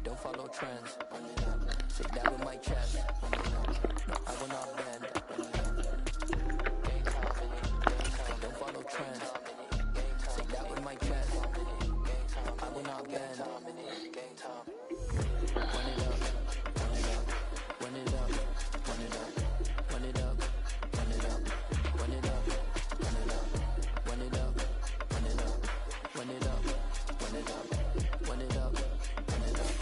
don't follow trends. Say that with my chest. No, I will not bend. I don't follow trends. Say that with my chest. I will not bend. Run it up, run it up, run it up, run it up, run it up, run it up, run it up, run it up, run it up, run it up, run it up, run it up, run it up,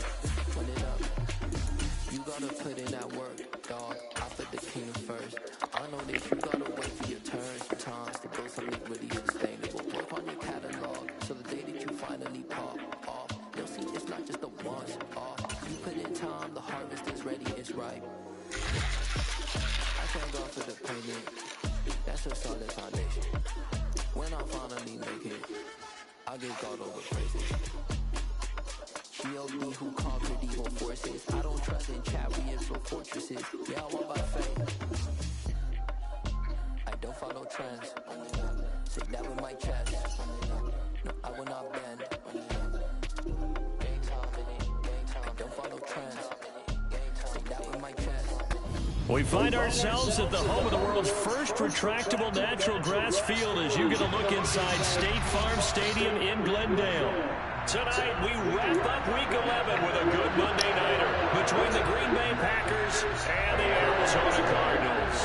run it up. You gotta put in that work, dog. I put the king first. I know that you gotta wait for your turn sometimes to build something really sustainable. Work on your catalog so the day that you finally pop off, you'll see it's not just a once off. You put in time, the harvest is ready, it's ripe. I thank God for the payment. That's a solid foundation. When I finally make it, I give God all the praises. G.O.D. who conquered evil forces. I don't trust in chariots or fortresses. Yeah, I walk by faith. I don't follow trends. Say that with my chest. No, I will not bend. I don't follow trends. Say that with my chest. We find ourselves at the home of the world's first retractable natural grass field as you get a look inside State Farm Stadium in Glendale. Tonight, we wrap up Week 11 with a good Monday nighter between the Green Bay Packers and the Arizona Cardinals.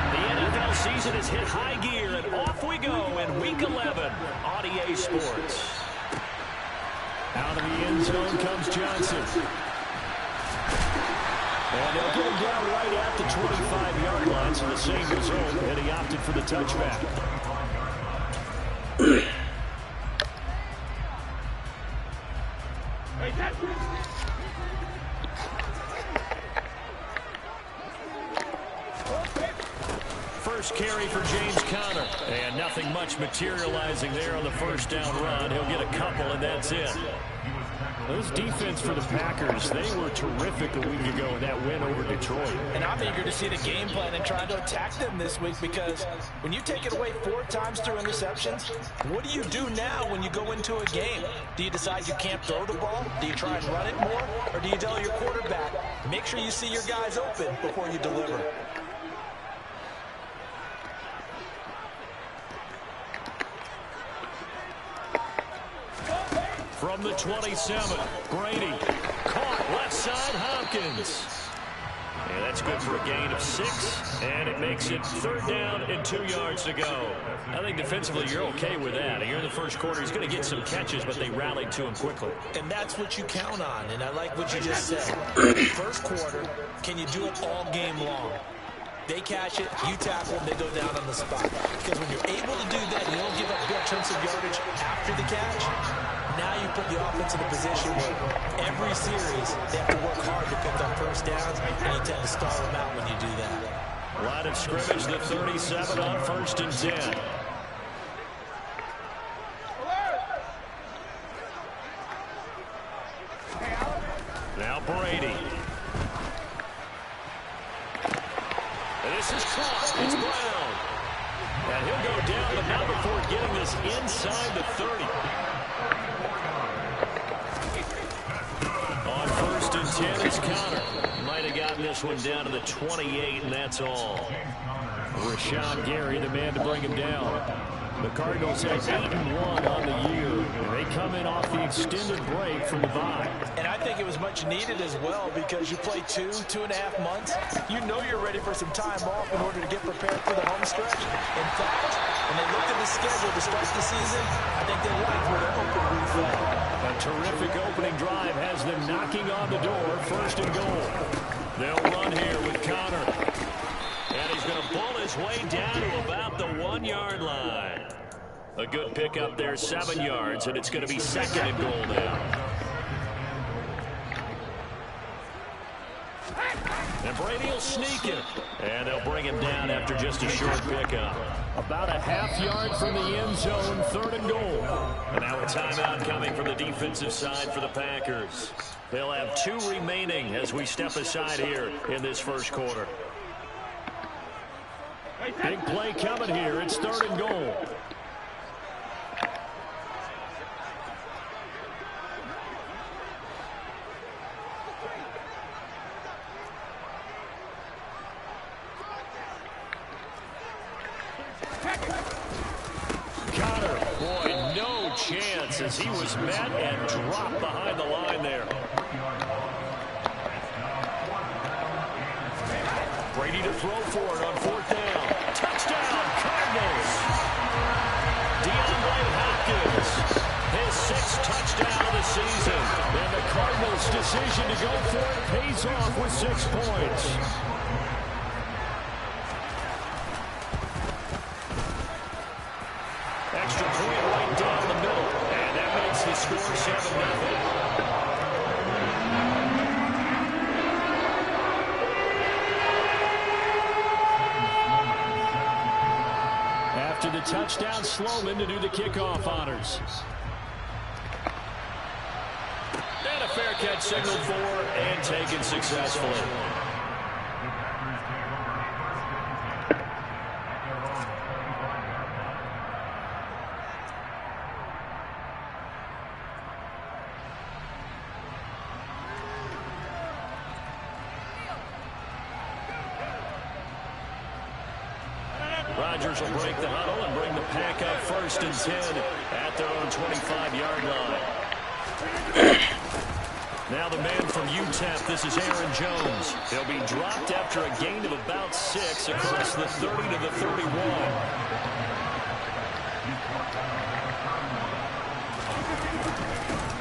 The NFL season has hit high gear, and off we go in Week 11 on EA Sports. Out of the end zone comes Johnson. And they'll get him down right at the 25-yard line, so the same result, and he opted for the touchback. First carry for James Conner, and nothing much materializing there on the first down run. He'll get a couple, and that's it. Those defense for the Packers, they were terrific a week ago in that win over Detroit. And I'm eager to see the game plan and try to attack them this week, because when you take it away 4 times through interceptions, what do you do now when you go into a game? Do you decide you can't throw the ball? Do you try and run it more? Or do you tell your quarterback, make sure you see your guys open before you deliver? From the 27, Brady caught left side Hopkins. And that's good for a gain of 6, and it makes it 3rd down and 2 yards to go. I think defensively you're okay with that. Here in the first quarter, he's going to get some catches, but they rallied to him quickly. And that's what you count on, and I like what you just said. First quarter, can you do it all game long? They catch it, you tackle them, they go down on the spot. Because when you're able to do that, you don't give up big chunks of yardage after the catch. Now you put the offense in a position where every series they have to work hard to pick up first downs, and you tend to stall them out when you do that. Line of scrimmage, the 37 on 1st and 10. Now Brady. This is caught. It's Brown. And he'll go down, but not before getting this inside the 30. On 1st and 10 is Conner. Might have gotten this one down to the 28, and that's all. Rashawn Gary, the man to bring him down. The Cardinals have 8-1 on the year, and they come in off the extended break from the bye. And I think it was much needed as well, because you play 2.5 months. You know you're ready for some time off in order to get prepared for the home stretch. In fact, when they looked at the schedule to start the season, I think they liked where their open week led. A terrific opening drive has them knocking on the door, 1st and goal. They'll run here with Conner. And he's going to pull his way down to about the 1-yard line. A good pickup there, 7 yards, and it's going to be 2nd and goal now. And Brady will sneak it. And they'll bring him down after just a short pickup. About a half-yard from the end zone, 3rd and goal. And now a timeout coming from the defensive side for the Packers. They'll have 2 remaining as we step aside here in this first quarter. Big play coming here. It's 3rd and goal. Chance as he was met and dropped behind the line there. Brady to throw for it on 4th down. Touchdown, Cardinals. DeAndre Hopkins, his 6th touchdown of the season. And the Cardinals' decision to go for it pays off with 6 points. Extra point right down the middle. And that makes the score 7-0. After the touchdown, Sloman to do the kickoff honors. And a fair catch signaled for and taken successfully. Rodgers will break the huddle and bring the pack up 1st and 10 at their own 25-yard line. Now the man from UTEP, this is Aaron Jones. He'll be dropped after a gain of about 6 across the 30 to the 31.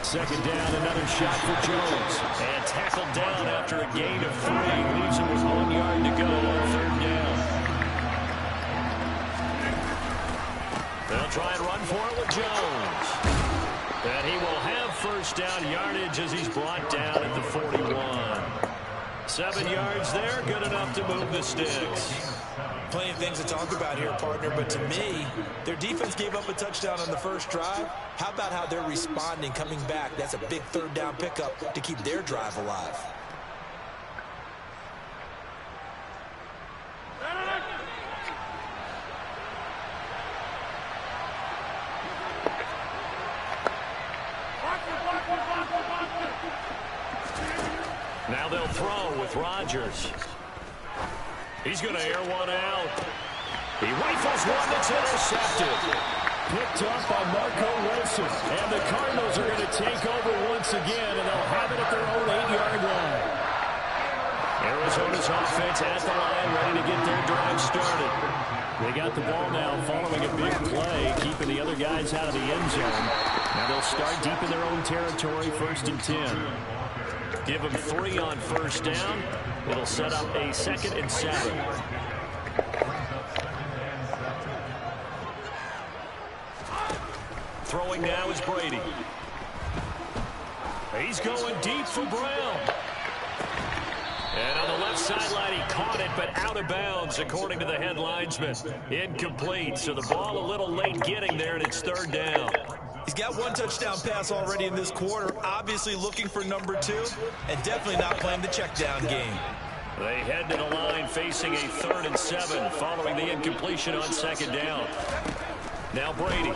Second down, another shot for Jones. And tackled down after a gain of 3. Leaves him with 1 yard to go on 3rd down. They'll try and run for it with Jones. And he will have 1st down yardage as he's brought down at the 41. 7 yards there, good enough to move the sticks. Plenty of things to talk about here, partner, but to me, their defense gave up a touchdown on the first drive. How about how they're responding, coming back? That's a big 3rd down pickup to keep their drive alive. Now they'll throw with Rodgers. He's going to air one out. He rifles one that's intercepted. Picked up by Marco Wilson. And the Cardinals are going to take over once again, and they'll have it at their own 8-yard line. Arizona's offense at the line, ready to get their drive started. They got the ball now following a big play, keeping the other guys out of the end zone. Now they'll start deep in their own territory, 1st and 10. Give them 3 on 1st down. It'll set up a 2nd and 7. Throwing now is Brady. He's going deep for Brown. And on the left sideline, he caught it, but out of bounds, according to the head linesman. Incomplete, so the ball a little late getting there, and it's 3rd down. He's got 1 touchdown pass already in this quarter, obviously looking for number 2, and definitely not playing the check down game. They head to the line facing a 3rd and 7 following the incompletion on 2nd down. Now Brady.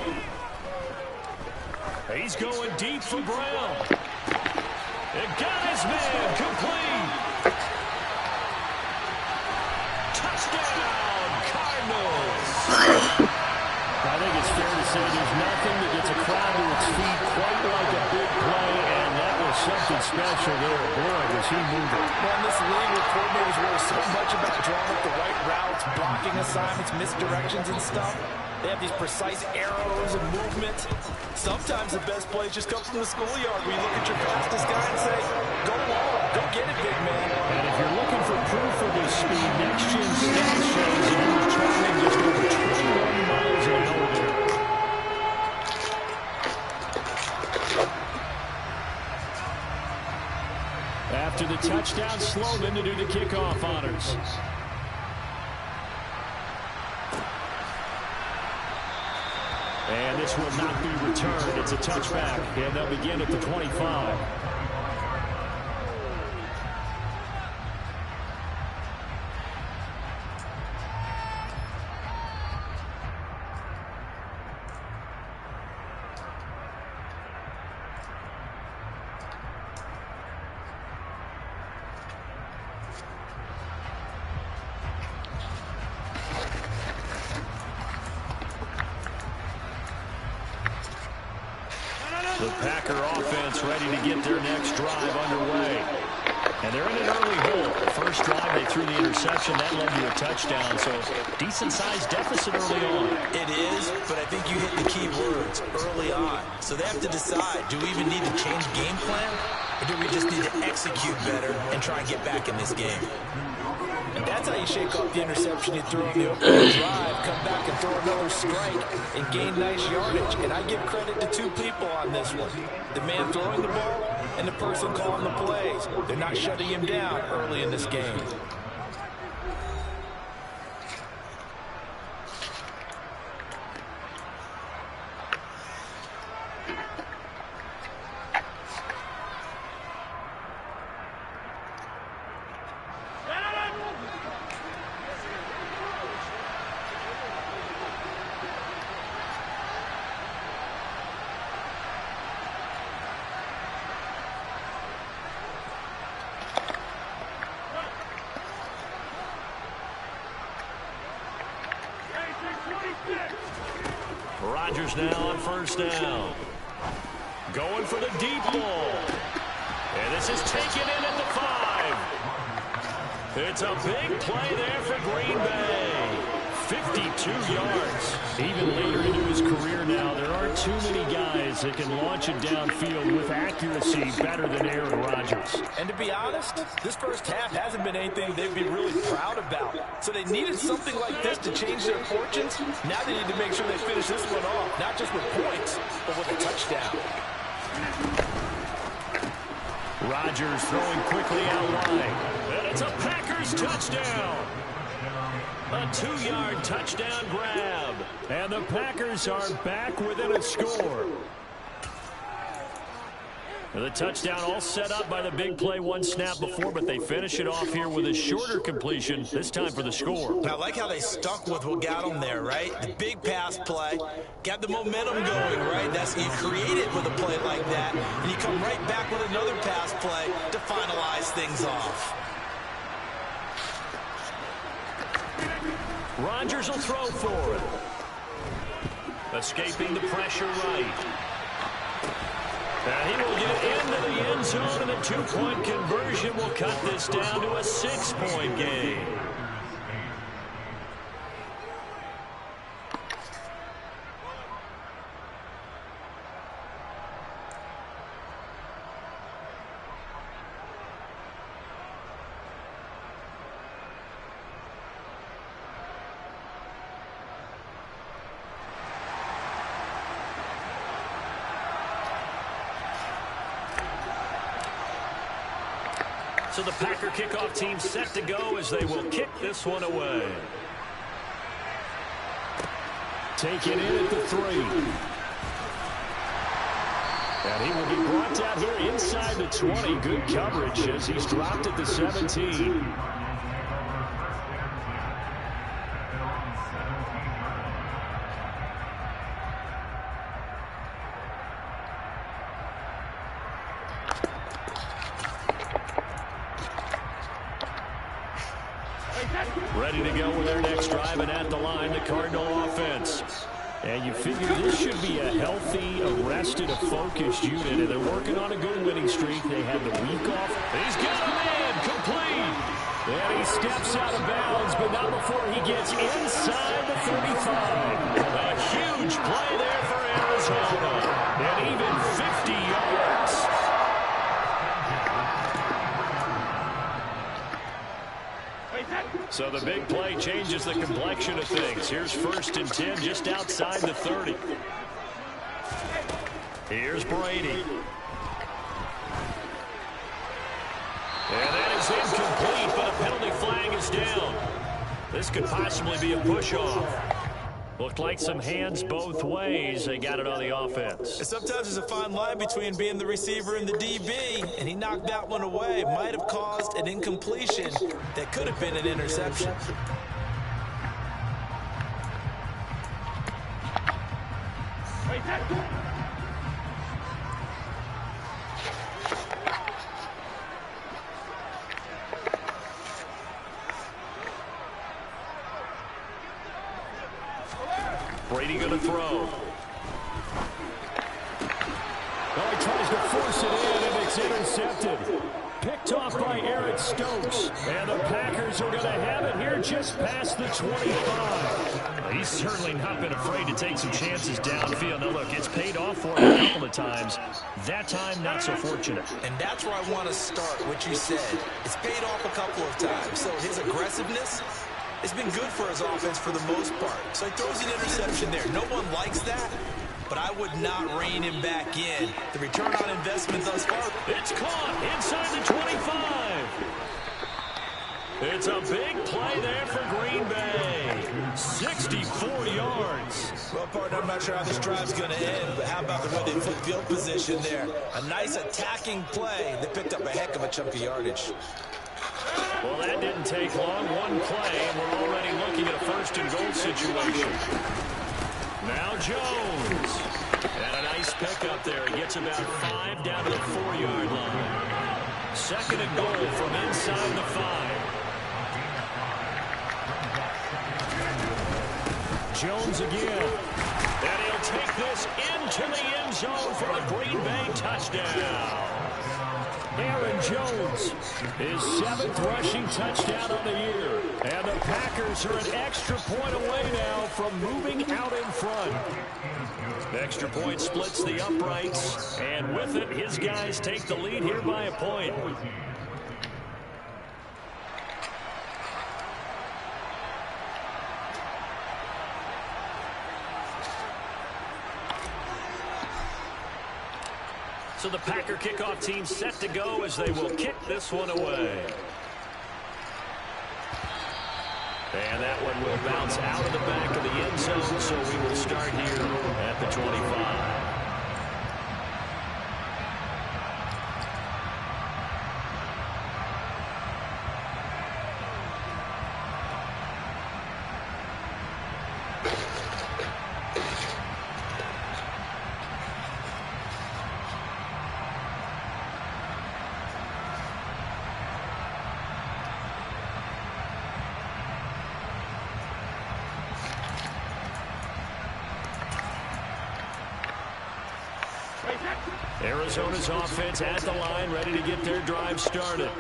He's going deep for Brown. And got his man complete. Touchdown, Cardinals. I think it's fair to say there's nothing that gets a crowd to its feet quite like a big play, and that was something special there. Boy, was he moving. Well, in this league where coordinators worry so much about drawing up the right routes, blocking assignments, misdirections and stuff, they have these precise arrows and movement. Sometimes the best plays just come from the schoolyard where you look at your fastest guy and say, go long, go get it, big man. And if you're looking for proof of his speed, next gen stats shows that he was traveling just over 21 miles an hour there. After the touchdown, Sloman to do the kickoff honors. And this will not be returned. It's a touchback, and they'll begin at the 25. Packer offense ready to get their next drive underway. And they're in an early hole. The first drive, they threw the interception. That led to a touchdown, so decent-sized deficit early on. It is, but I think you hit the key words, early on. So they have to decide, do we even need to change game plan, or do we just need to execute better and try and get back in this game? And that's how you shake off the interception you threw on the opening drive, come back and throw another strike and gain nice yardage. And I give credit to two people on this one. The man throwing the ball and the person calling the plays. They're not shutting him down early in this game. Rodgers now on first down. Going for the deep ball. And this is taken in at the 5. It's a big play there for Green Bay. 52 yards. Even later into his career now, there aren't too many guys that can launch it downfield with accuracy better than Aaron Rodgers. And to be honest, this first half hasn't been anything they'd be really proud about. So they needed something like this to change their fortunes. Now they need to make sure they finish this one off, not just with points, but with a touchdown. Rodgers throwing quickly out wide. And it's a Packers touchdown. A 2-yard touchdown grab. And the Packers are back within a score. The touchdown all set up by the big play one snap before, but they finish it off here with a shorter completion, this time for the score. I like how they stuck with what got them there, right? The big pass play, got the momentum going, right? That's, you create it with a play like that, and you come right back with another pass play to finalize things off. Rodgers will throw for it. Escaping the pressure right. And he will get into the end zone, and a 2-point conversion will cut this down to a 6-point game. So the Packer kickoff team set to go as they will kick this one away. Taken in at the 3. And he will be brought down here inside the 20. Good coverage as he's dropped at the 17. Ready to go with their next drive, and at the line, the Cardinal offense. And you figure this should be a healthy, arrested, a focused unit, and they're working on a good winning streak. They had the week off. He's got a man, complete. And he steps out of bounds, but not before he gets inside the 35. A huge play there for Arizona, and even 50 yards. So the big play changes the complexion of things. Here's 1st and 10 just outside the 30. Here's Brady. And that is incomplete, but a penalty flag is down. This could possibly be a push-off. Looked like some hands both ways. They got it on the offense. Sometimes there's a fine line between being the receiver and the DB, and he knocked that one away. Might have caused an incompletion that could have been an interception. Brady going to throw. Oh, is intercepted. Picked off by Eric Stokes. And the Packers are going to have it here just past the 25. He's certainly not been afraid to take some chances downfield. Now, look, it's paid off for him a couple of times. That time, not so fortunate. And that's where I want to start, what you said. It's paid off a couple of times. So his aggressiveness has been good for his offense for the most part. So he throws an interception there. No one likes that, but I would not rein him back in. The return on investment thus far. It's caught inside the 25. It's a big play there for Green Bay. 64 yards. Well, partner, I'm not sure how this drive's going to end, but how about the way they flip field position there? A nice attacking play. They picked up a heck of a chunk of yardage. Well, that didn't take long. One play, and we're already looking at a first-and-goal situation. Now Jones. And a nice pickup there. He gets about 5 down to the 4-yard line. Second and goal from inside the 5. Jones again. And he'll take this into the end zone for a Green Bay touchdown. Aaron Jones, his 7th rushing touchdown of the year. And the Packers are an extra point away now from moving out in front. The extra point splits the uprights. And with it, his guys take the lead here by a point. So the Packer kickoff team set to go as they will kick this one away. And that one will bounce out of the back of the end zone, so we will start here at the 25. Arizona's offense at the line, ready to get their drive started.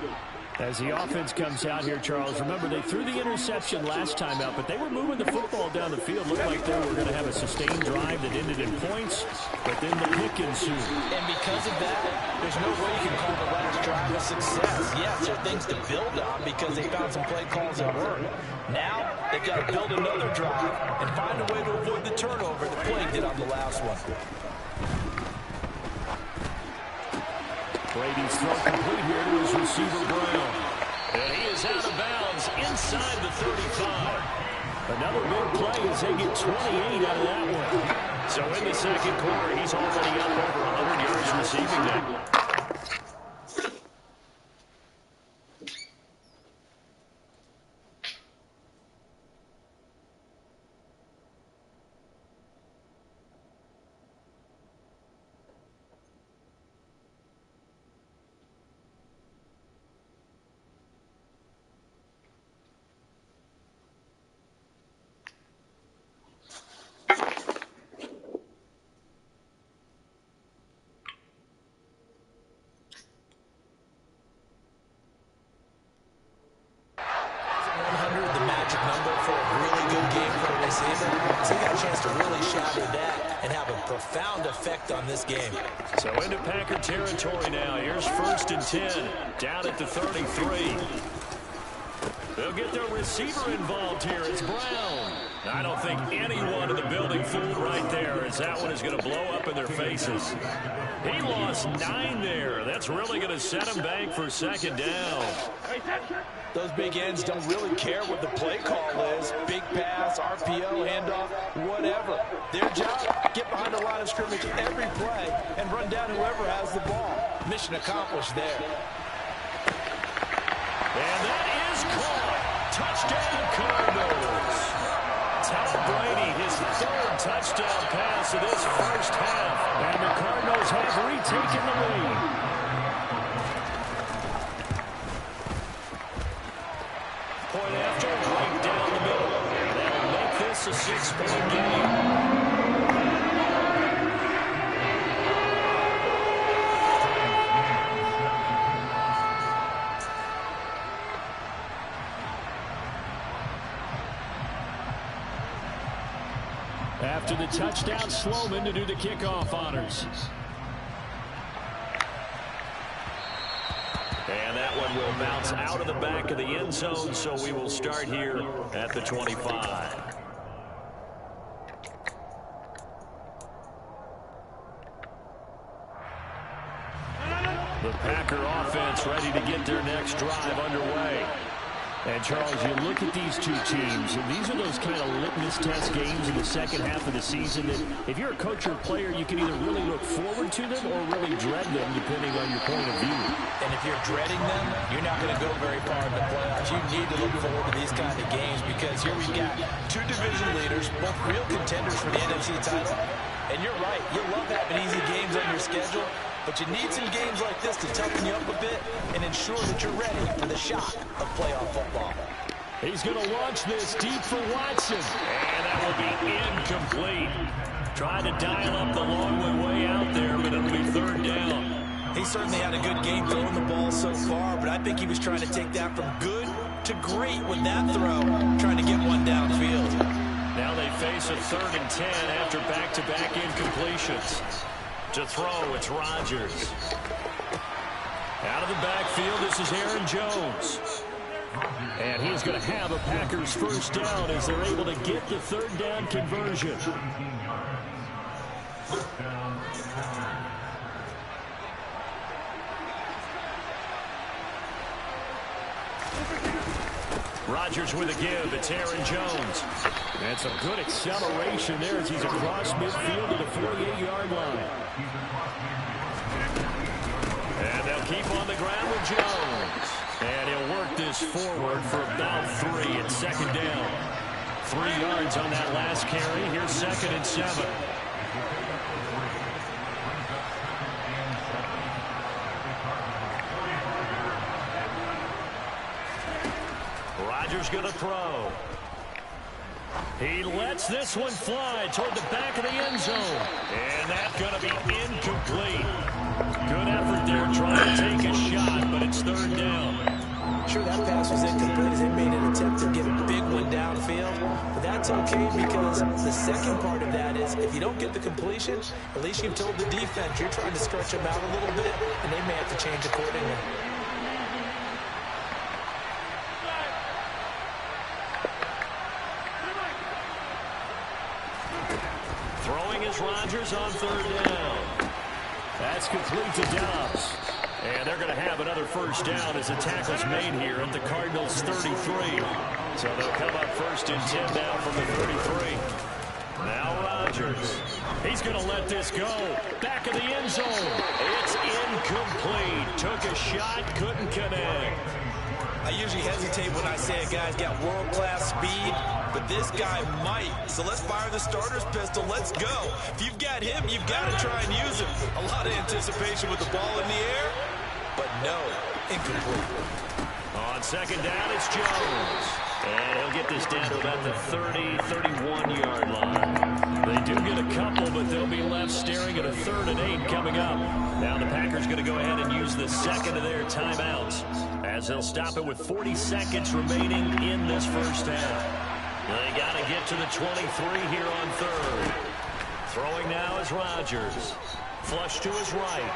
As the offense comes out here, Charles, remember they threw the interception last time out, but they were moving the football down the field. Looked like they were going to have a sustained drive that ended in points, but then the pick ensued. And because of that, there's no way you can call the last drive a success. Yes, there are things to build on because they found some play calls that work. Now, they've got to build another drive and find a way to avoid the turnover that plagued it on the last one. Brady's throw complete here to his receiver, Brown. And he is out of bounds inside the 35. Another big play as they get 28 out of that one. So in the second quarter, he's already up over 100 yards receiving that. Profound effect on this game. So into Packer territory now. Here's 1st and 10. Down at the 33. They'll get their receiver involved here. It's Brown. I don't think anyone in the building fooled right there, as that one is going to blow up in their faces. He lost 9 there. That's really going to set him back for 2nd down. Those big ends don't really care what the play call is. Big pass, RPO, handoff, whatever. Their job, get behind the line of scrimmage every play and run down whoever has the ball. Mission accomplished there. And that is caught. Touchdown Cardinals. Tom Brady, his 3rd touchdown pass of this first half. And the Cardinals have retaken the lead. Point after, right down the middle. That'll make this a 6-point game. After the touchdown, Sloman to do the kickoff honors. And that one will bounce out of the back of the end zone, so we will start here at the 25. The Packer offense ready to get their next drive underway. And, Charles, you look at these two teams, and these are those kind of litmus test games in the second half of the season that if you're a coach or a player, you can either really look forward to them or really dread them, depending on your point of view. And if you're dreading them, you're not going to go very far in the playoffs. You need to look forward to these kind of games because here we've got two division leaders, both real contenders for the NFC title. And you're right, you love having easy games on your schedule, but you need some games like this to toughen you up a bit and ensure that you're ready for the shock of playoff football. He's going to launch this deep for Watson. And that will be incomplete. Trying to dial up the long way out there, but it'll be third down. He certainly had a good game throwing the ball so far, but I think he was trying to take that from good to great with that throw, trying to get one downfield. Now they face a 3rd and 10 after back-to-back incompletions. To throw, it's Rodgers. Out of the backfield, this is Aaron Jones. And he's going to have a Packers first down as they're able to get the 3rd down conversion. Rodgers with a give. It's Aaron Jones. And some good acceleration there as he's across midfield to the 48-yard line. And they'll keep on the ground with Jones. And he'll work this forward for about 3 and 2nd down. 3 yards on that last carry. Here's 2nd and 7. Rodgers going to throw. He lets this one fly toward the back of the end zone. And that's going to be incomplete. Good effort there trying to take a shot, but it's 3rd down. Sure, that pass was incomplete as they made an attempt to get a big one downfield. But that's okay because the second part of that is if you don't get the completion, at least you've told the defense you're trying to stretch them out a little bit, and they may have to change accordingly. Rodgers on 3rd down. That's complete to Dobbs. And they're going to have another first down as the tackle's made here at the Cardinals' 33. So they'll come up 1st and 10 now from the 33. Now Rodgers. He's going to let this go. Back of the end zone. It's incomplete. Took a shot, couldn't connect. I usually hesitate when I say a guy's got world-class speed, but this guy might. So let's fire the starter's pistol. Let's go. If you've got him, you've got to try and use him. A lot of anticipation with the ball in the air, but no, incomplete. On 2nd down, it's Jones. And he'll get this down to about the 30, 31-yard line. They do get a couple, but they'll be left staring at a 3rd and 8 coming up. Now the Packers going to go ahead and use the 2nd of their timeouts as they'll stop it with 40 seconds remaining in this first half. They got to get to the 23 here on 3rd. Throwing now is Rodgers. Flush to his right.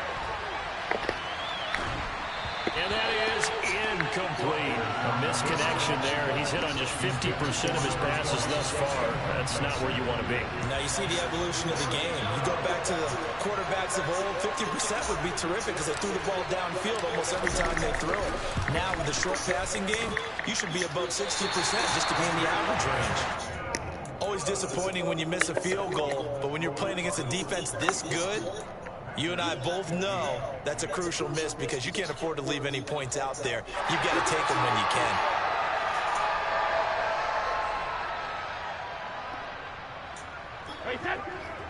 And that is incomplete. A misconnection there. He's hit on just 50% of his passes thus far. That's not where you want to be. Now you see the evolution of the game. You go back to the quarterbacks of old, 50% would be terrific because they threw the ball downfield almost every time they throw it. Now with the short passing game, you should be above 60% just to be in the average range. Always disappointing when you miss a field goal, but when you're playing against a defense this good, you and I both know that's a crucial miss because you can't afford to leave any points out there. You've got to take them when you can.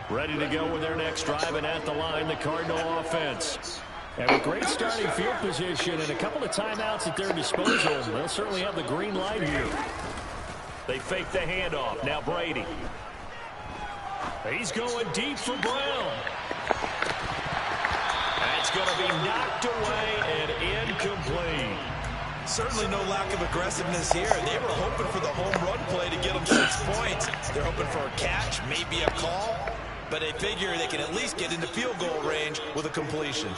Ready to go with their next drive, and at the line, the Cardinal offense. Have a great starting field position and a couple of timeouts at their disposal. They'll certainly have the green light here. They fake the handoff. Now Brady. He's going deep for Brown. That's going to be knocked away and incomplete. Certainly no lack of aggressiveness here. They were hoping for the home run play to get them some 6 points. They're hoping for a catch, maybe a call, but they figure they can at least get into field goal range with a completion.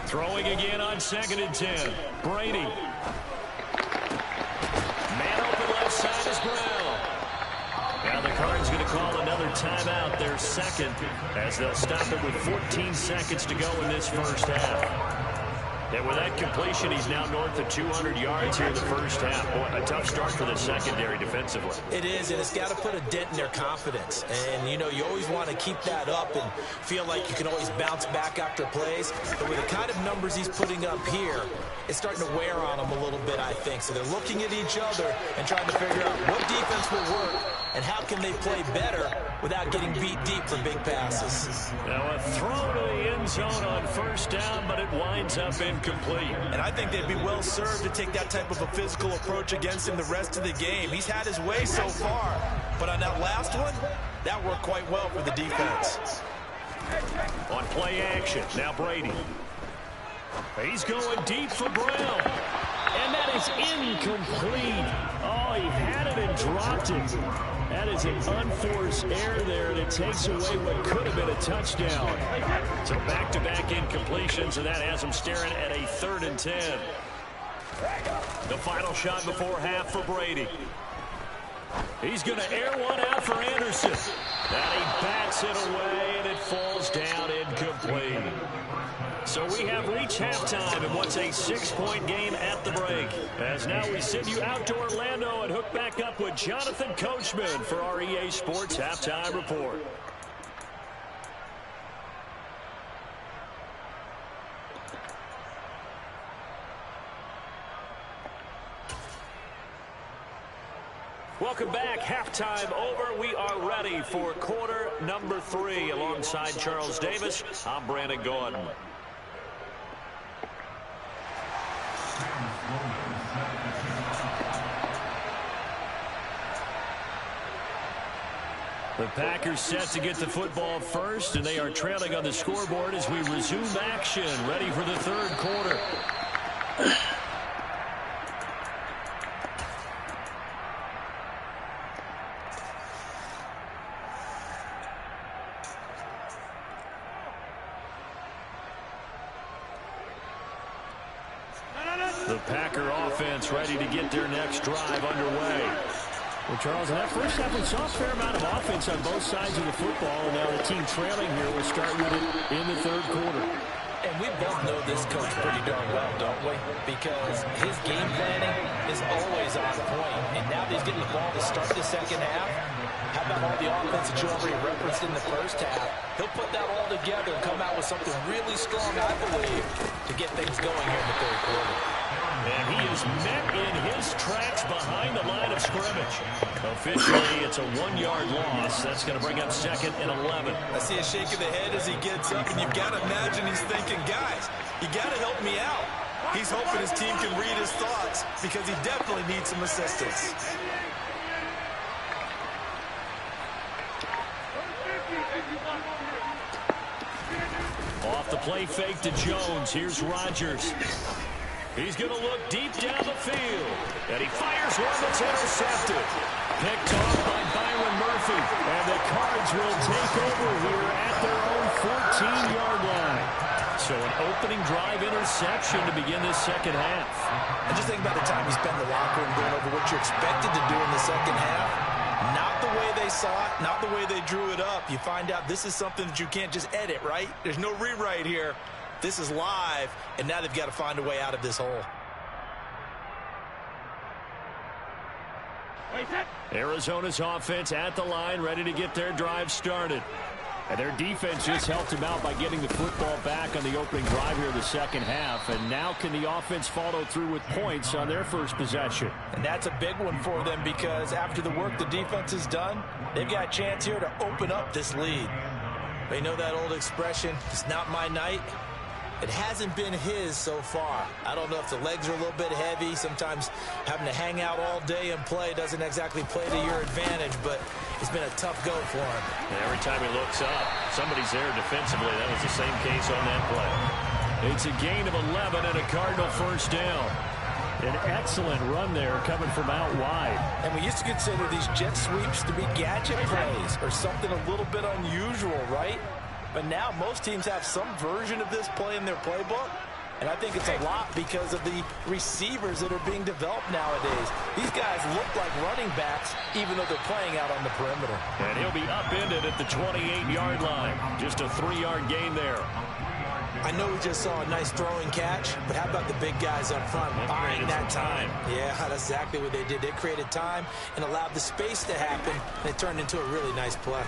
Throwing again on 2nd and 10. Brady. Man open left side is Brown. Now the Cards going to call another timeout, their second, as they'll stop it with 14 seconds to go in this first half. And with that completion, he's now north of 200 yards here in the first half. Boy, a tough start for the secondary defensively. It is, and it's got to put a dent in their confidence. And, you know, you always want to keep that up and feel like you can always bounce back after plays. But with the kind of numbers he's putting up here, it's starting to wear on them a little bit, I think. So they're looking at each other and trying to figure out what defense will work and how can they play better without getting beat deep for big passes. Now a throw to the end zone on first down, but it winds up incomplete. And I think they'd be well served to take that type of a physical approach against him the rest of the game. He's had his way so far, but on that last one, that worked quite well for the defense. On play action, now Brady. He's going deep for Brown. And that is incomplete. Oh, he had it and dropped it. That is an unforced error there, and it takes away what could have been a touchdown. So back-to-back incompletions, and that has him staring at a 3rd and 10. The final shot before half for Brady. He's going to air one out for Anderson. And he bats it away, and it falls down incomplete. So we have reached halftime in what's a 6-point game at the break. As now we send you out to Orlando and hook back up with Jonathan Coachman for our EA Sports Halftime Report. Welcome back. Halftime over. We are ready for quarter number 3. Alongside Charles Davis, I'm Brandon Gordon. The Packers set to get the football first, and they are trailing on the scoreboard as we resume action, ready for the 3rd quarter. The Packer offense ready to get their next drive underway. Well, Charles, in that first half, we saw a fair amount of offense on both sides of the football, and now the team trailing here will start with it in the 3rd quarter. And we both know this coach pretty darn well, don't we? Because his game planning is always on point. And now that he's getting the ball to start the second half, how about all the offense that you already referenced in the first half? He'll put that all together and come out with something really strong, I believe, to get things going here in the 3rd quarter. And he is met in his tracks behind the line of scrimmage. Officially, it's a 1-yard loss. That's going to bring up 2nd and 11. I see a shake of the head as he gets up, and you've got to imagine he's thinking, guys, you got to help me out. He's hoping his team can read his thoughts because he definitely needs some assistance. Off the play fake to Jones. Here's Rodgers. He's going to look deep down the field. And he fires one that's intercepted. Picked off by Byron Murphy. And the Cards will take over here at their own 14-yard line. So an opening drive interception to begin this second half. And just think about the time you spend in the locker room going over what you're expected to do in the second half. Not the way they saw it, not the way they drew it up. You find out this is something that you can't just edit, right? There's no rewrite here. This is live, and now they've got to find a way out of this hole. Arizona's offense at the line, ready to get their drive started. And their defense just helped them out by getting the football back on the opening drive here in the second half. And now can the offense follow through with points on their first possession? And that's a big one for them because after the work the defense has done, they've got a chance here to open up this lead. They know that old expression, it's not my night. It hasn't been his so far. I don't know if the legs are a little bit heavy. Sometimes having to hang out all day and play doesn't exactly play to your advantage, but it's been a tough go for him. And every time he looks up, somebody's there defensively. That was the same case on that play. It's a gain of 11 and a Cardinal first down. An excellent run there coming from out wide. And we used to consider these jet sweeps to be gadget plays or something a little bit unusual, right? But now most teams have some version of this play in their playbook. And I think it's a lot because of the receivers that are being developed nowadays. These guys look like running backs even though they're playing out on the perimeter. And he'll be upended at the 28-yard line. Just a 3-yard gain there. I know we just saw a nice throwing catch, but how about the big guys up front buying that time? Yeah, that's exactly what they did. They created time and allowed the space to happen, and it turned into a really nice play.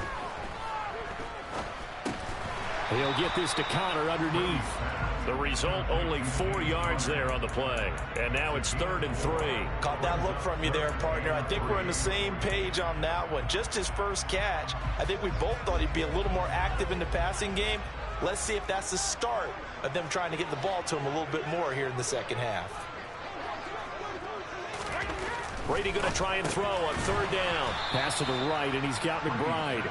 He'll get this to Connor underneath. The result, only 4 yards there on the play. And now it's 3rd and 3. Caught that look from you there, partner. I think we're on the same page on that one. Just his first catch. I think we both thought he'd be a little more active in the passing game. Let's see if that's the start of them trying to get the ball to him a little bit more here in the second half. Brady going to try and throw on 3rd down. Pass to the right, and he's got McBride.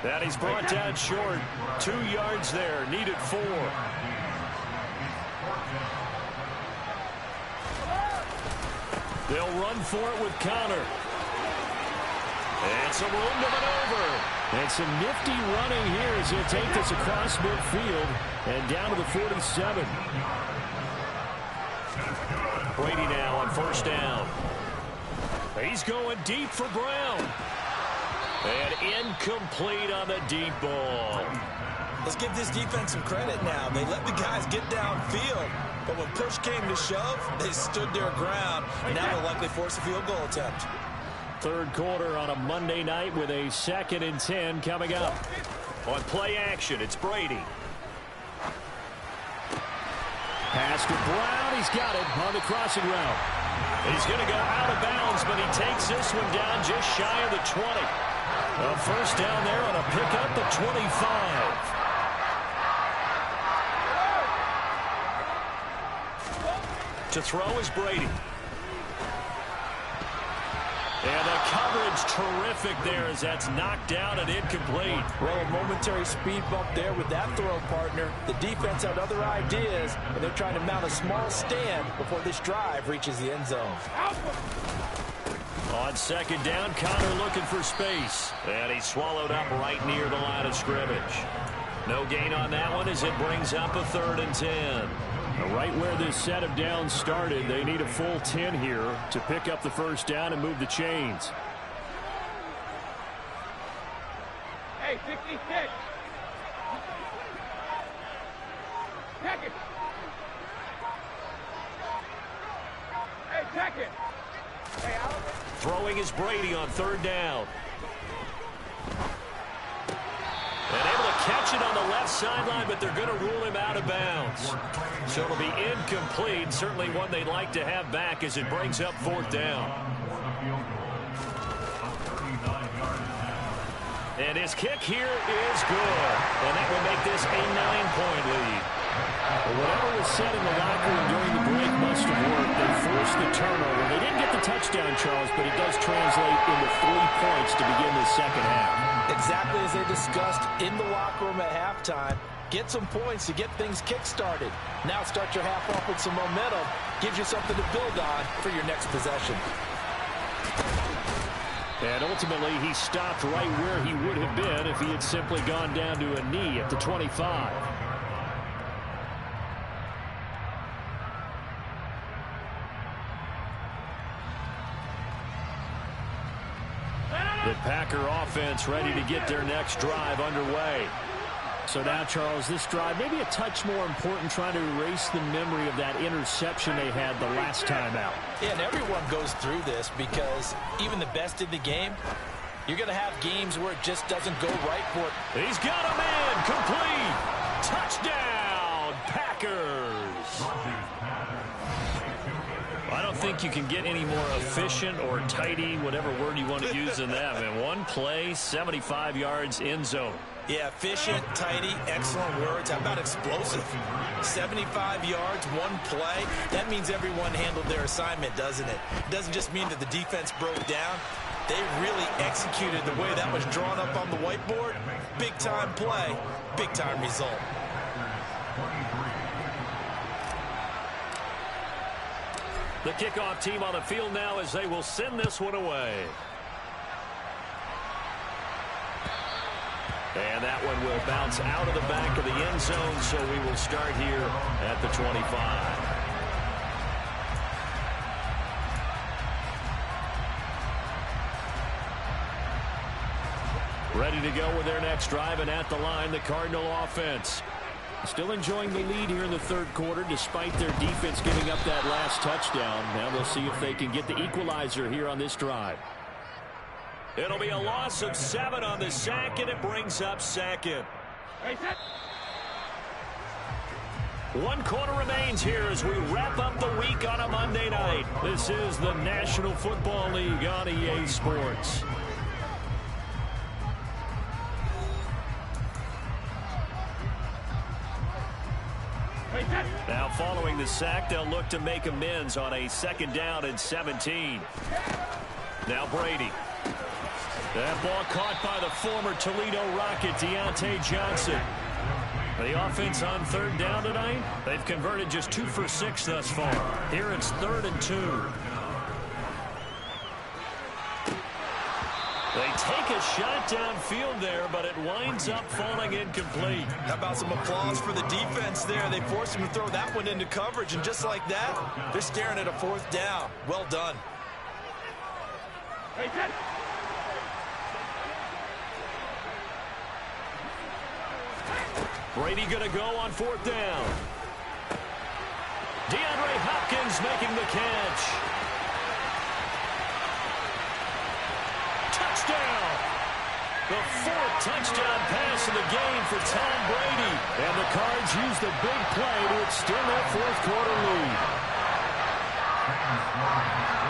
And he's brought down short. 2 yards there, needed 4. They'll run for it with Connor. And some room to maneuver. And some nifty running here as he'll take this across midfield and down to the 47. Brady now on 1st down. He's going deep for Brown. And incomplete on the deep ball. Let's give this defense some credit now. They let the guys get downfield, but when push came to shove, they stood their ground, and now they'll likely force a field goal attempt. 3rd quarter on a Monday night with a 2nd and 10 coming up. On play action, it's Brady. Pass to Brown. He's got it on the crossing route. He's going to go out of bounds, but he takes this one down just shy of the 20. A first down there on a pickup at 25. To throw is Brady. And the coverage terrific there as that's knocked down and incomplete. Well, a momentary speed bump there with that throw, partner. The defense had other ideas, and they're trying to mount a small stand before this drive reaches the end zone. On 2nd down, Connor looking for space. And he's swallowed up right near the line of scrimmage. No gain on that one as it brings up a 3rd and 10. Right where this set of downs started, they need a full 10 here to pick up the first down and move the chains. Hey, 66. Check it. Hey, check it. Hey, Alex. Throwing is Brady on 3rd down. And able to catch it on the left sideline, but they're going to rule him out of bounds. So it'll be incomplete. Certainly one they'd like to have back as it brings up 4th down. And his kick here is good. And that will make this a 9-point lead. Well, whatever was said in the locker room during the break must have worked. They forced the turnover. They didn't get the touchdown, Charles, but it does translate into 3 points to begin the second half. Exactly as they discussed in the locker room at halftime. Get some points to get things kick-started. Now start your half off with some momentum. Gives you something to build on for your next possession. And ultimately, he stopped right where he would have been if he had simply gone down to a knee at the 25. The Packer offense ready to get their next drive underway. So now, Charles, this drive maybe a touch more important, trying to erase the memory of that interception they had the last time out. Yeah, and everyone goes through this because even the best in the game, you're going to have games where it just doesn't go right for it. He's got a man complete. Touchdown, Packers. I don't think you can get any more efficient or tidy, whatever word you want to use in that. Man, one play, 75 yards, end zone. Yeah, efficient, tidy, excellent words. How about explosive? 75 yards, one play. That means everyone handled their assignment, doesn't it? It doesn't just mean that the defense broke down. They really executed the way that was drawn up on the whiteboard. Big-time play, big-time result. The kickoff team on the field now as they will send this one away. And that one will bounce out of the back of the end zone, so we will start here at the 25. Ready to go with their next drive, and at the line, the Cardinal offense. Still enjoying the lead here in the third quarter, despite their defense giving up that last touchdown. Now we'll see if they can get the equalizer here on this drive. It'll be a loss of 7 on the sack, and it brings up second. One quarter remains here as we wrap up the week on a Monday night. This is the National Football League on EA Sports. Now following the sack, they'll look to make amends on a 2nd down and 17. Now Brady. That ball caught by the former Toledo Rocket, Deontay Johnson. The offense on 3rd down tonight, they've converted just 2 for 6 thus far. Here it's 3rd and 2. They take a shot downfield there, but it winds up falling incomplete. How about some applause for the defense there? They forced him to throw that one into coverage, and just like that, they're staring at a 4th down. Well done. Brady going to go on 4th down. DeAndre Hopkins making the catch. Touchdown! The 4th touchdown pass of the game for Tom Brady. And the Cards use the big play to extend that 4th quarter lead.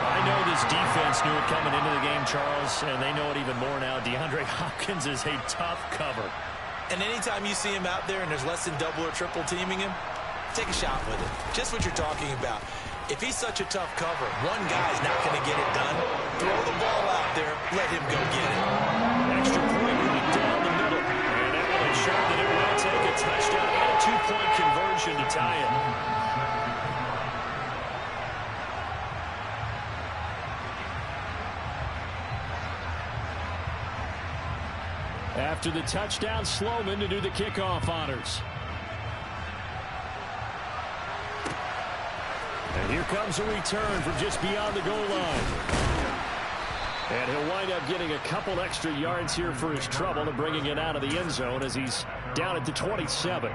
I know this defense knew it coming into the game, Charles, and they know it even more now. DeAndre Hopkins is a tough cover. And anytime you see him out there and there's less than double or triple teaming him, take a shot with it. Just what you're talking about. If he's such a tough cover, one guy's not going to get it done. Throw the ball out there. Let him go get it. Extra point right down the middle. And that one showed that it will take a touchdown and a 2-point conversion to tie it. After the touchdown, Sloman to do the kickoff honors. And here comes a return from just beyond the goal line. And he'll wind up getting a couple extra yards here for his trouble and bringing it out of the end zone as he's down at the 27.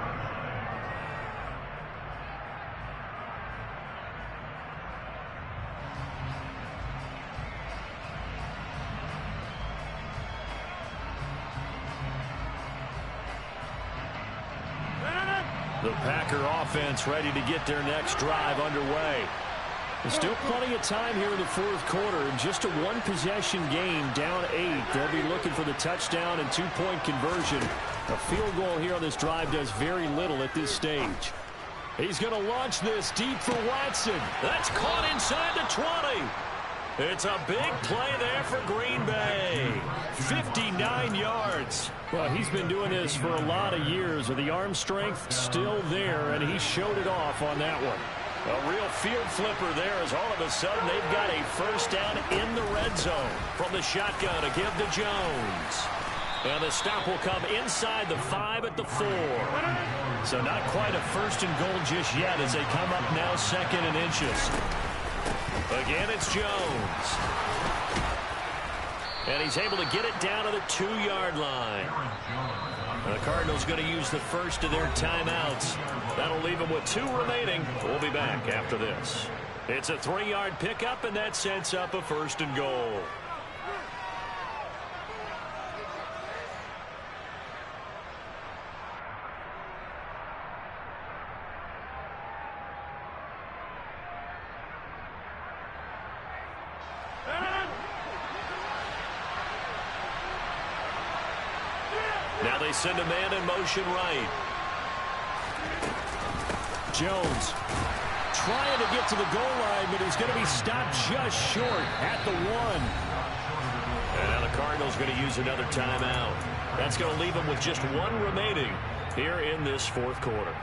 The Packer offense ready to get their next drive underway. There's still plenty of time here in the 4th quarter. Just a 1-possession game, down 8. They'll be looking for the touchdown and 2-point conversion. A field goal here on this drive does very little at this stage. He's going to launch this deep for Watson. That's caught inside the 20. It's a big play there for Green Bay. 59 yards. Well, he's been doing this for a lot of years with the arm strength still there, and he showed it off on that one. A real field flipper there as all of a sudden they've got a 1st down in the red zone. From the shotgun to give to Jones. And the stop will come inside the 5 at the 4. So not quite a 1st and goal just yet as they come up now 2nd and inches. Again, it's Jones. And he's able to get it down to the 2-yard line. The Cardinals going to use the first of their timeouts. That'll leave them with 2 remaining. We'll be back after this. It's a 3-yard pickup, and that sets up a 1st and goal. Now they send a man in motion right. Jones trying to get to the goal line, but he's going to be stopped just short at the 1. And now the Cardinals going to use another timeout. That's going to leave them with just 1 remaining here in this fourth quarter.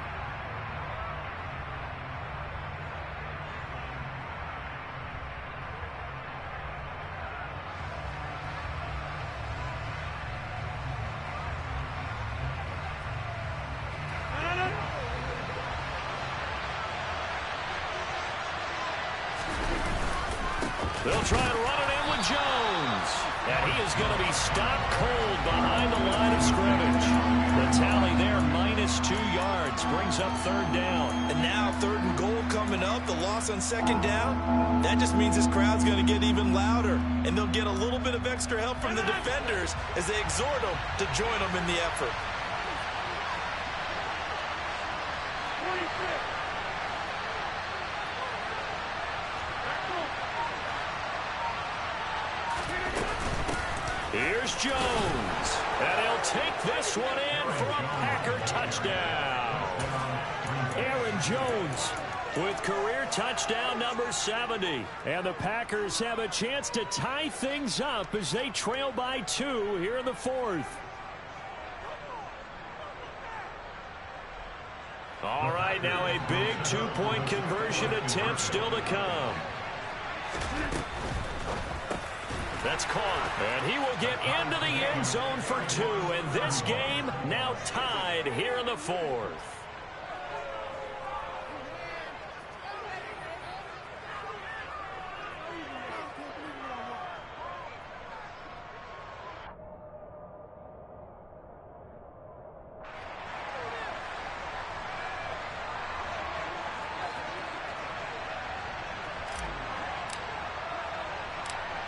They'll try and run it in with Jones. And he is going to be stopped cold behind the line of scrimmage. The tally there, -2 yards, brings up 3rd down. And now 3rd and goal coming up, the loss on 2nd down. That just means this crowd's going to get even louder. And they'll get a little bit of extra help from the defenders as they exhort them to join them in the effort. Here's Jones, and he'll take this one in for a Packer touchdown. Aaron Jones With career touchdown number 70. And the Packers have a chance to tie things up as they trail by 2 here in the 4th. All right, now a big 2-point conversion attempt still to come. That's caught, and he will get into the end zone for 2, and this game now tied here in the 4th.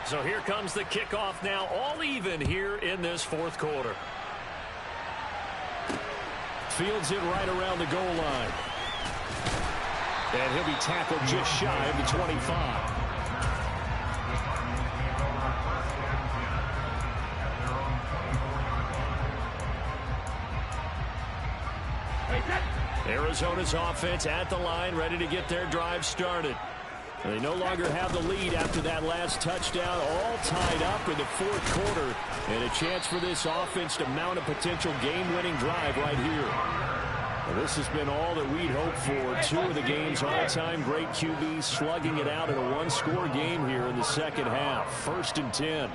So here comes the kickoff now, all even here in this 4th quarter. Fields it right around the goal line. And he'll be tackled just shy of the 25. Arizona's offense at the line, ready to get their drive started. They no longer have the lead after that last touchdown, all tied up in the 4th quarter. And a chance for this offense to mount a potential game-winning drive right here. Well, this has been all that we'd hoped for. 2 of the game's all-time great QBs slugging it out in a 1-score game here in the 2nd half. 1st and 10.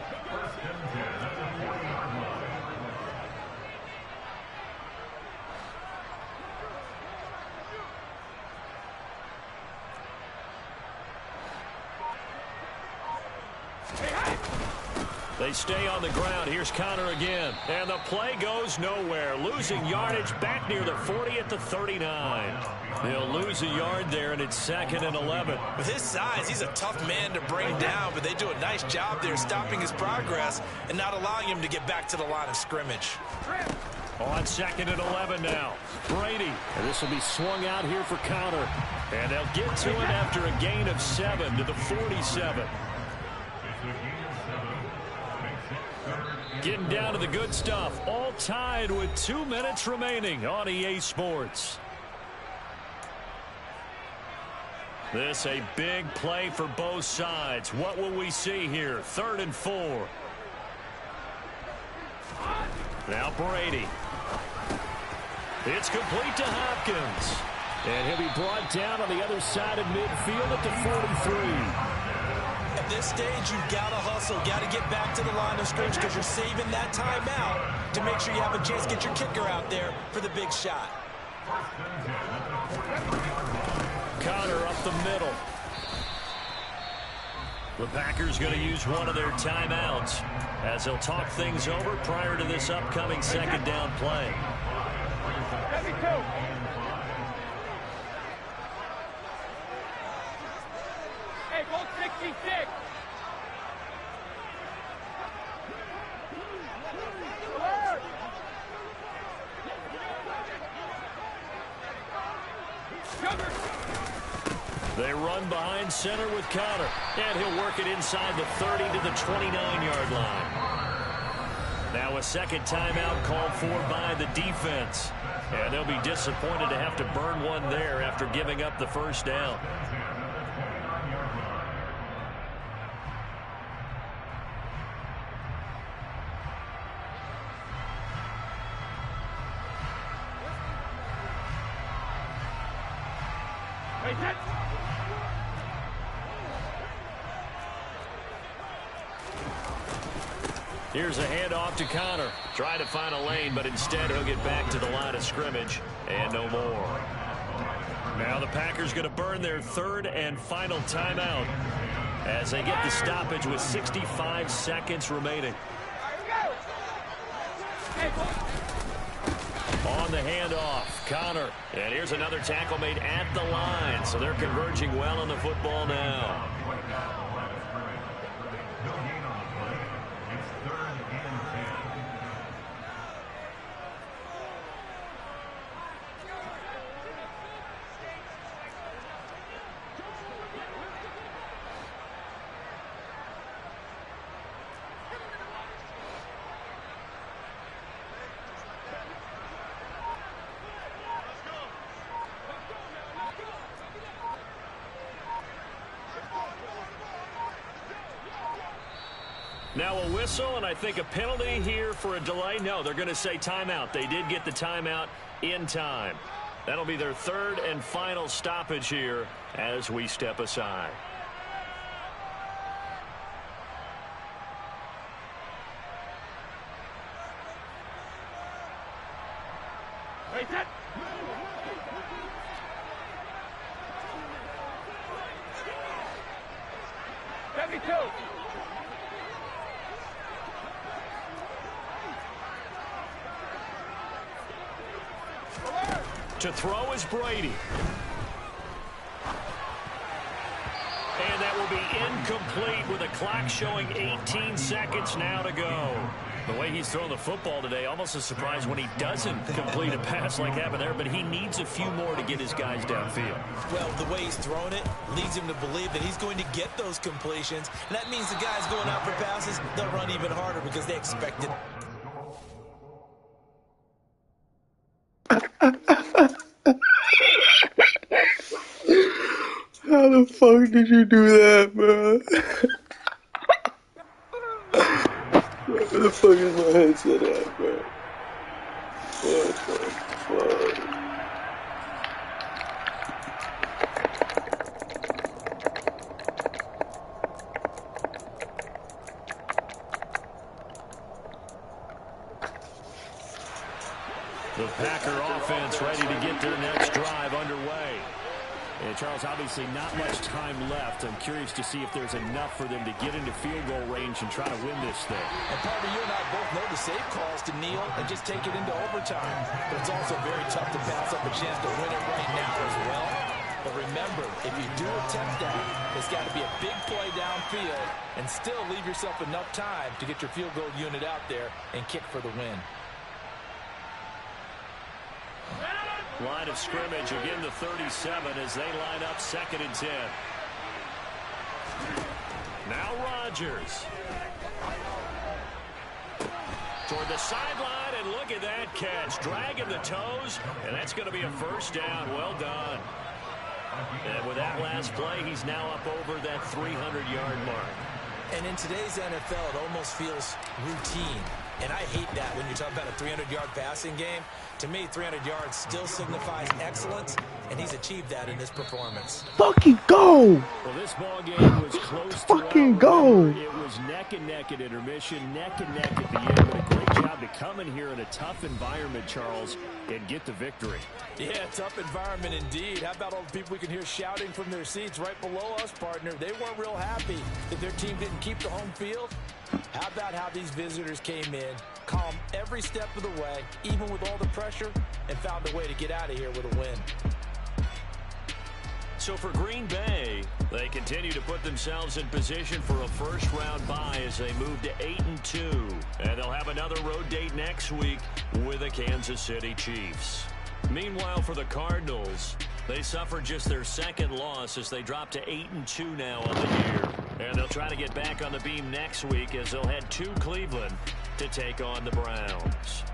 They stay on the ground. Here's Connor again. And the play goes nowhere. Losing yardage back near the 40 at the 39. They'll lose a yard there, and it's 2nd and 11. With his size, he's a tough man to bring down, but they do a nice job there stopping his progress and not allowing him to get back to the line of scrimmage. On 2nd and 11 now. Brady. And this will be swung out here for Connor. And they'll get to him after a gain of 7 to the 47. Getting down to the good stuff. All tied with 2 minutes remaining on EA Sports. This a big play for both sides. What will we see here? 3rd and 4. Now Brady. It's complete to Hopkins. And he'll be brought down on the other side of midfield at the 43. At this stage, you've got to hustle, got to get back to the line of scrimmage because you're saving that timeout to make sure you have a chance to get your kicker out there for the big shot. Connor up the middle. The Packers going to use one of their timeouts as they'll talk things over prior to this upcoming 2nd down play. Hey, go 66. They run behind center with Connor, and he'll work it inside the 30 to the 29-yard line. Now a second timeout called for by the defense. And they'll be disappointed to have to burn one there after giving up the first down. Here's a handoff to Connor. Trying to find a lane, but instead he'll get back to the line of scrimmage and no more. Now the Packers going to burn their third and final timeout as they get the stoppage with 65 seconds remaining. On the handoff, Connor. And here's another tackle made at the line, so they're converging well on the football now. Now a whistle, and I think a penalty here for a delay. No, they're going to say timeout. They did get the timeout in time. That'll be their third and final stoppage here as we step aside. To throw is Brady. And that will be incomplete with a clock showing 18 seconds now to go. The way he's throwing the football today, almost a surprise when he doesn't complete a pass like happened there, but he needs a few more to get his guys downfield. Well, the way he's throwing it leads him to believe that he's going to get those completions. And that means the guys going out for passes, they'll run even harder because they expect it. How the fuck did you do that, bro? Where the fuck is my headset at, bro? What the fuck? The Packer offense ready to get their next drive underway. And Charles, obviously not much time left. I'm curious to see if there's enough for them to get into field goal range and try to win this thing. And partner, you and I both know the safe calls to kneel and just take it into overtime. But it's also very tough to pass up a chance to win it right now as well. But remember, if you do attempt that, it's got to be a big play downfield and still leave yourself enough time to get your field goal unit out there and kick for the win. Line of scrimmage, again the 37 as they line up 2nd and 10. Now Rodgers. Toward the sideline, and look at that catch. Dragging the toes, and that's going to be a first down. Well done. And with that last play, he's now up over that 300-yard mark. And in today's NFL, it almost feels routine. And I hate that when you talk about a 300-yard passing game. To me, 300 yards still signifies excellence, and he's achieved that in this performance. Fucking go! Well, this ball game was close to fucking go! It was neck and neck at intermission, neck and neck at the end, but a great job to come in here in a tough environment, Charles, and get the victory. Yeah, tough environment indeed. How about all the people we can hear shouting from their seats right below us, partner? They weren't real happy that their team didn't keep the home field. How about how these visitors came in, calm every step of the way, even with all the pressure, and found a way to get out of here with a win. So for Green Bay, they continue to put themselves in position for a first-round bye as they move to 8-2. And they'll have another road date next week with the Kansas City Chiefs. Meanwhile, for the Cardinals, they suffered just their second loss as they drop to 8-2 now on the year. And they'll try to get back on the beam next week as they'll head to Cleveland to take on the Browns.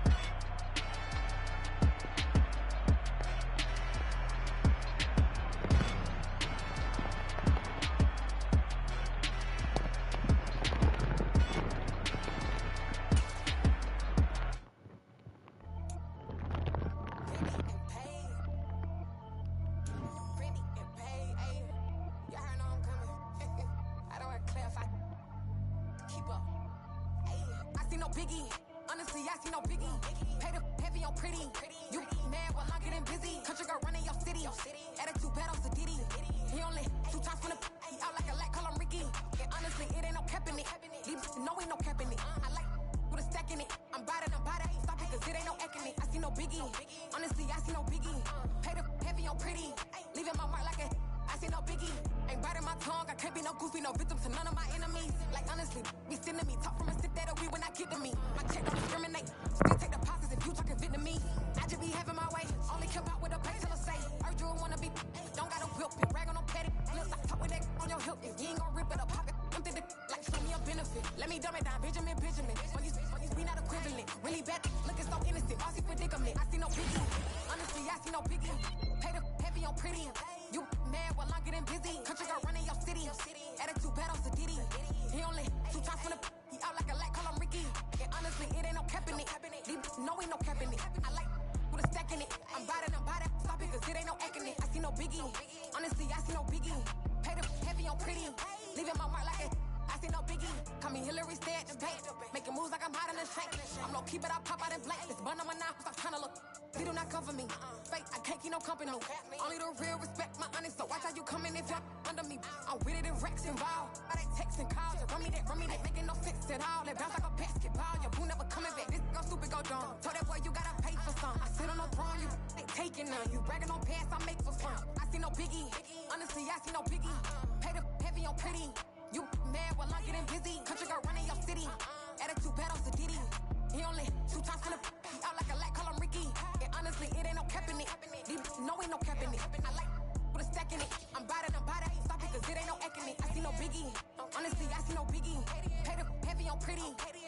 Honestly, I see no biggie. Paid heavy on pretty.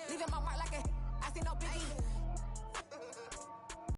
Leaving my mark like a, I see no biggie.